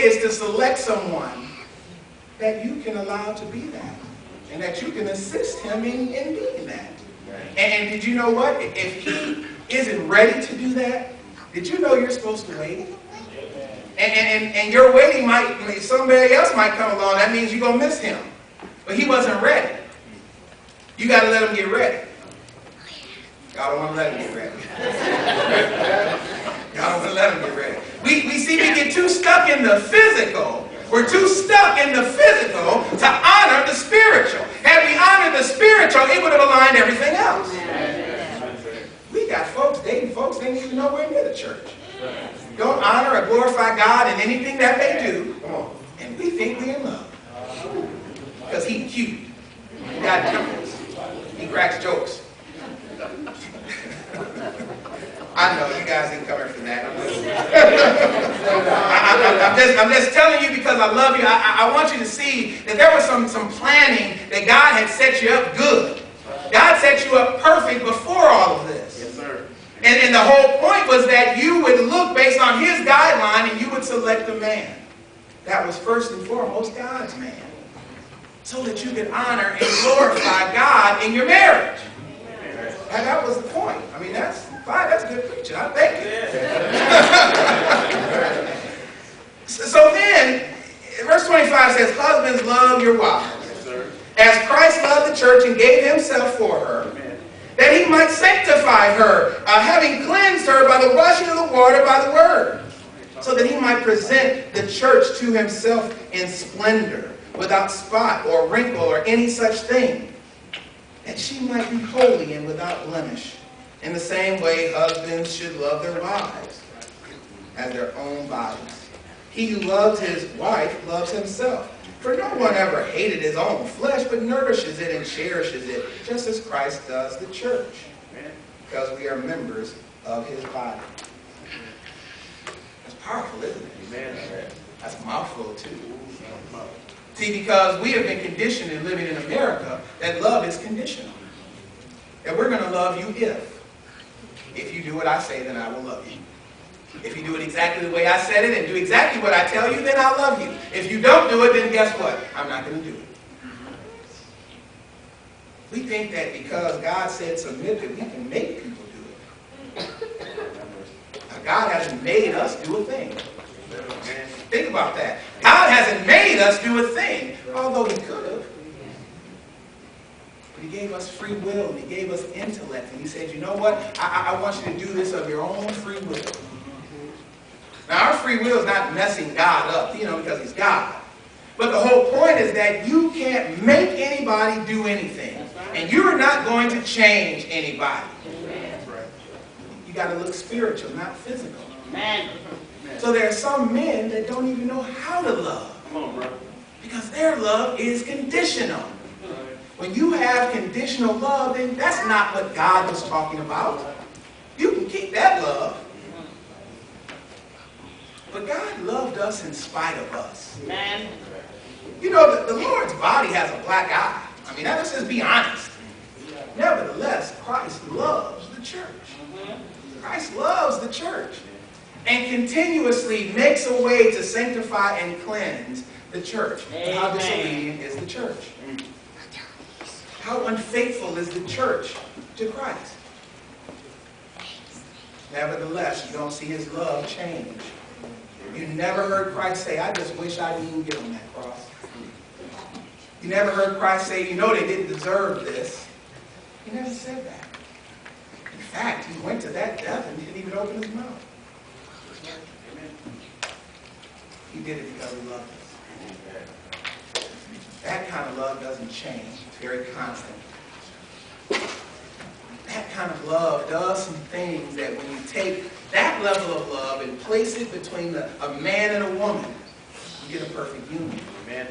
is to select someone that you can allow to be that, and that you can assist him in being that. And did you know what? If he isn't ready to do that, did you know you're supposed to wait? And your waiting somebody else might come along. That means you're going to miss him. But he wasn't ready. You got to let him get ready. Y'all don't want to let him get ready. Y'all don't want to let him get ready. We get too stuck in the physical. We're too stuck in the physical to honor the spiritual. Had we honored the spiritual, it would have aligned everything else. We got folks dating folks they ain't even nowhere near the church. Don't honor or glorify God in anything that they do. And we think we're in love. Because he's cute. He got dimples. He cracks jokes. I know you guys ain't coming from that. I'm just telling you because I love you. I want you to see that there was some planning that God had set you up good. God set you up perfect before all of this. Yes, sir. And the whole point was that you would look based on his guideline and you would select a man. That was first and foremost God's man. So that you could honor and glorify God in your marriage. And that was the point. I mean, that's fine. That's good preaching. I thank you. So then, verse 25 says, husbands, love your wives, as Christ loved the church and gave himself for her, that he might sanctify her, having cleansed her by the washing of the water by the word, so that he might present the church to himself in splendor, without spot or wrinkle or any such thing, that she might be holy and without blemish. In the same way, husbands should love their wives as their own bodies. He who loves his wife loves himself. For no one ever hated his own flesh, but nourishes it and cherishes it, just as Christ does the church, because we are members of his body. That's powerful, isn't it? Amen. That's a mouthful, too. See, because we have been conditioned in living in America that love is conditional. That we're going to love you if you do what I say, then I will love you. If you do it exactly the way I said it and do exactly what I tell you, then I'll love you. If you don't do it, then guess what? I'm not going to do it. We think that because God said submit, that we can make people do it. Now, God hasn't made us do a thing. Think about that. God hasn't made us do a thing, although he could have. But he gave us free will, and he gave us intellect, and he said, you know what? I want you to do this of your own free will. Now, our free will is not messing God up, because he's God. But the whole point is that you can't make anybody do anything. And you are not going to change anybody. You got to look spiritual, not physical. Amen. So there are some men that don't even know how to love. Come on, bro. Because their love is conditional. When you have conditional love, then that's not what God was talking about. You can keep that love. But God loved us in spite of us. Amen. You know, the Lord's body has a black eye. I mean, let's just be honest. Nevertheless, Christ loves the church. Christ loves the church. And continuously makes a way to sanctify and cleanse the church. Amen. How disobedient is the church? How unfaithful is the church to Christ? Nevertheless, you don't see his love change. You never heard Christ say, I just wish I didn't get on that cross. You never heard Christ say, you know they didn't deserve this. He never said that. In fact, he went to that death and didn't even open his mouth. He did it because he loved us. That kind of love doesn't change. It's very constant. That kind of love does some things that when you take that level of love and place it between a man and a woman, you get a perfect union. Amen.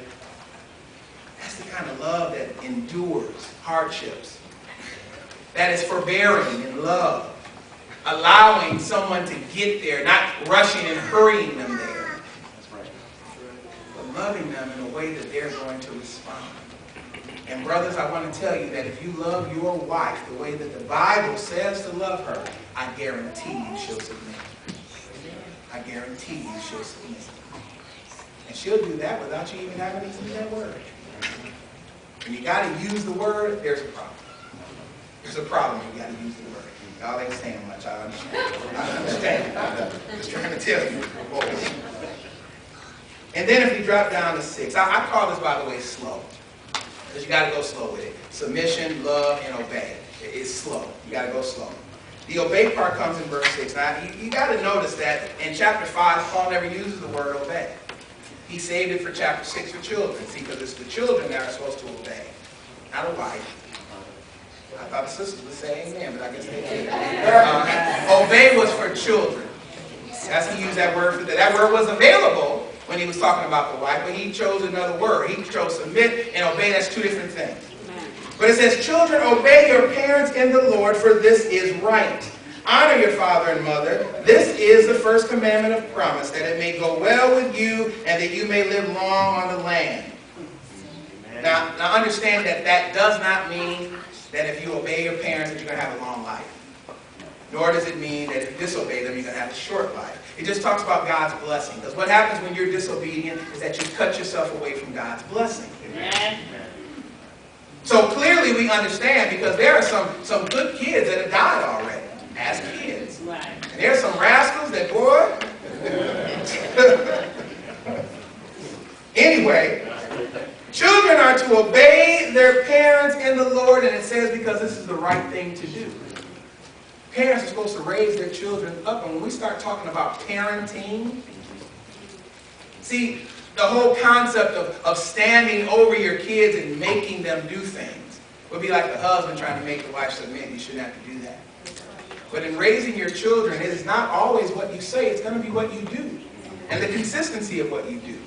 That's the kind of love that endures hardships. That is forbearing in love. Allowing someone to get there, not rushing and hurrying them there. But loving them in a way that they're going to respond. And brothers, I want to tell you that if you love your wife the way that the Bible says to love her, I guarantee you she'll submit. I guarantee you she'll submit. And she'll do that without you even having to use that word. When you got to use the word, there's a problem. There's a problem when you got to use the word. Y'all ain't saying much, I understand. I understand. I'm just trying to tell you. And then if we drop down to 6, I call this, by the way, slow. Because you got to go slow with it. Submission, love, and obey. It's slow. You got to go slow. The obey part comes in verse 6. Now, you got to notice that in chapter 5, Paul never uses the word obey. He saved it for chapter 6 for children. See, because it's the children that are supposed to obey, not a wife. I thought the sisters would say amen, but I guess they didn't. Obey was for children. That's he used that word for that. That word was available when he was talking about the wife, but he chose another word. He chose submit and obey. That's two different things. But it says, children, obey your parents in the Lord, for this is right. Honor your father and mother. This is the first commandment of promise, that it may go well with you and that you may live long on the land. Now understand that that does not mean that if you obey your parents that you're going to have a long life. Nor does it mean that if you disobey them, you're going to have a short life. It just talks about God's blessing. Because what happens when you're disobedient is that you cut yourself away from God's blessing. Amen. So clearly we understand, because there are some good kids that have died already as kids. Right. And there are some rascals that, boy. Anyway, children are to obey their parents in the Lord, and it says because this is the right thing to do. Parents are supposed to raise their children up, and when we start talking about parenting, see, the whole concept of standing over your kids and making them do things would be like the husband trying to make the wife submit. You shouldn't have to do that. But in raising your children, it is not always what you say, it's going to be what you do. And the consistency of what you do.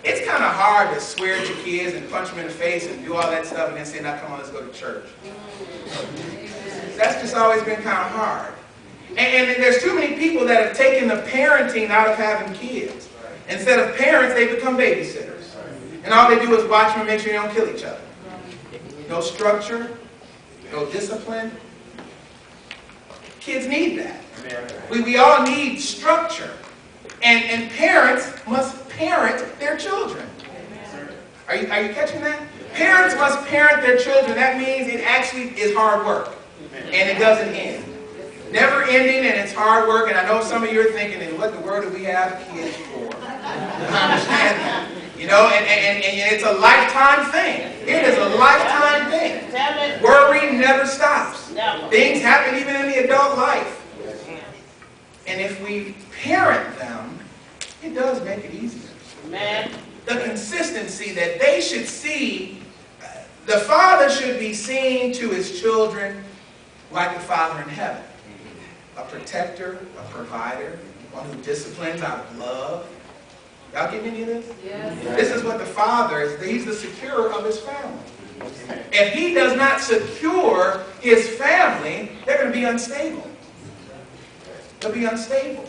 It's kind of hard to swear at your kids and punch them in the face and do all that stuff and then say, now come on, let's go to church. That's just always been kind of hard. And there's too many people that have taken the parenting out of having kids. Instead of parents, they become babysitters. And all they do is watch them and make sure they don't kill each other. No structure, no discipline. Kids need that. We all need structure. And parents must parent their children. Are you catching that? Parents must parent their children. That means it actually is hard work. And it doesn't end. Never ending, and it's hard work. And I know some of you are thinking, what in the world do we have kids for? I understand that. You know, and it's a lifetime thing. It is a lifetime thing. Worry never stops. Things happen even in the adult life. And if we parent them, it does make it easier. The consistency that they should see, the father should be seen to his children like the Father in heaven. A protector, a provider, one who disciplines out of love. Y'all getting any of this? Yes. This is what the Father is. He's the securer of his family. If he does not secure his family, they're going to be unstable. They'll be unstable.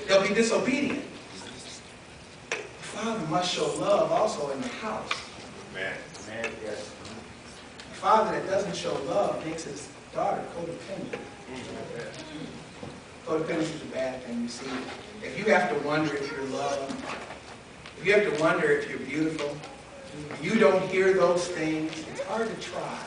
They'll be disobedient. The Father must show love also in the house. Amen. Yes. A father that doesn't show love makes his daughter codependent. Codependency is a bad thing, you see. If you have to wonder if you're loved, if you have to wonder if you're beautiful, you don't hear those things, it's hard to try.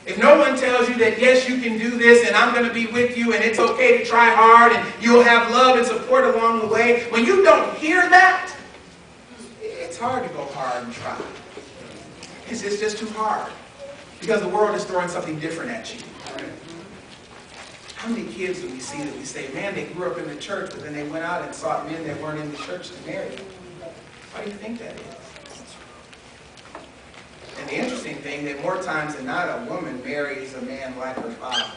If no one tells you that, yes, you can do this, and I'm going to be with you, and it's okay to try hard, and you'll have love and support along the way, when you don't hear that, it's hard to go hard and try. It's just too hard. Because the world is throwing something different at you. How many kids do we see that we say, man, they grew up in the church, but then they went out and sought men that weren't in the church to marry them? Why do you think that is? And the interesting thing, that more times than not, a woman marries a man like her father.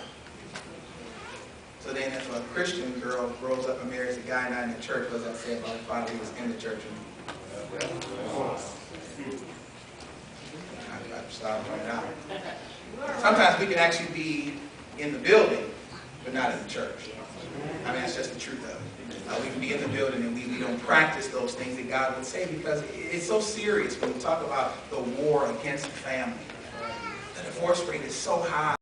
So then if a Christian girl grows up and marries a guy not in the church, what does that say about her father who was in the church? I stopped right out. Sometimes we can actually be in the building, but not in the church. I mean, that's just the truth of it. We can be in the building and we don't practice those things that God would say, because it's so serious when we talk about the war against the family. The divorce rate is so high.